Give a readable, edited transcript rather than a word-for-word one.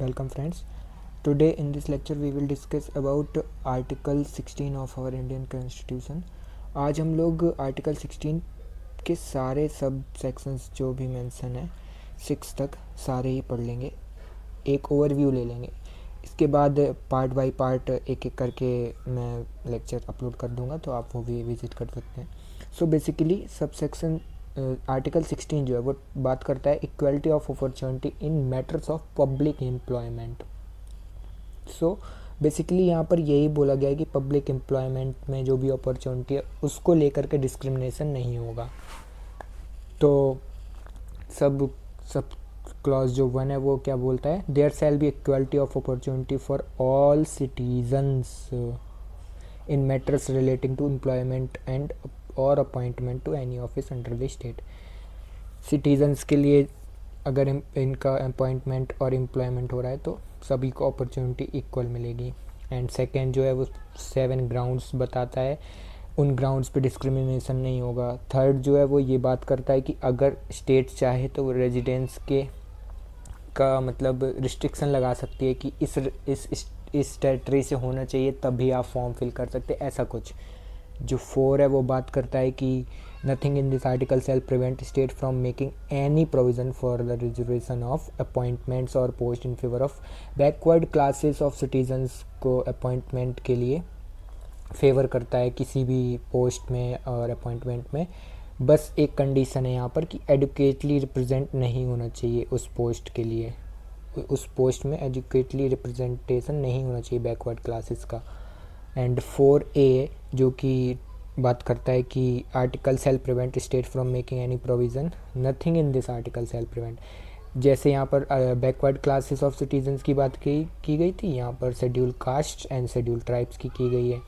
Welcome friends. Today in this lecture we will discuss about Article 16 of our Indian Constitution. आज हम लोग article 16 के सारे सब सेक्शंस जो भी मेंशन है 6 तक सारे ही पढ़ लेंगे, एक ओवरव्यू ले लेंगे। इसके बाद पार्ट बाय पार्ट एक एक करके मैं लेक्चर अपलोड कर दूंगा, तो आप वो भी विज़िट कर सकते हैं। So basically sub section article 16 जो है वो बात करता है equality of opportunity in matters of public employment. So basically यहाँ पर यही बोला गया है कि पब्लिक एम्प्लॉयमेंट में जो भी अपॉर्चुनिटी है उसको लेकर के डिस्क्रिमिनेशन नहीं होगा। तो सब सब क्लॉज जो 1 है वो क्या बोलता है, there shall be equality of opportunity for all citizens in matters relating to employment and और appointment to any office under the state. Citizens के लिए अगर इनका अपॉइंटमेंट और एम्प्लॉयमेंट हो रहा है तो सभी को अपॉर्चुनिटी इक्वल मिलेगी। एंड सेकेंड जो है वो 7 ग्राउंड्स बताता है, उन ग्राउंड्स पे डिस्क्रिमिनेशन नहीं होगा। थर्ड जो है वो ये बात करता है कि अगर स्टेट चाहे तो रेजिडेंस के का मतलब रिस्ट्रिक्शन लगा सकती है कि इस टेरिटरी से होना चाहिए तभी आप फॉर्म फिल कर सकते, ऐसा कुछ। जो 4 है वो बात करता है कि nothing in this article shall prevent state from making any provision for the reservation of appointments और post in favour of backward classes of citizens को अपॉइंटमेंट के लिए फेवर करता है किसी भी पोस्ट में और अपॉइंटमेंट में। बस एक कंडीशन है यहाँ पर कि एडुकेटली रिप्रेजेंट नहीं होना चाहिए उस पोस्ट के लिए, उस पोस्ट में एजुकेटली रिप्रेजेंटेशन नहीं होना चाहिए बैकवर्ड क्लासेस का। एंड 4A जो कि बात करता है कि article shall prevent state from making any provision, nothing in this article shall prevent. जैसे यहाँ पर बैकवर्ड क्लासेस ऑफ सिटीजन्स की बात की गई थी, यहाँ पर schedule caste and schedule tribes की गई है।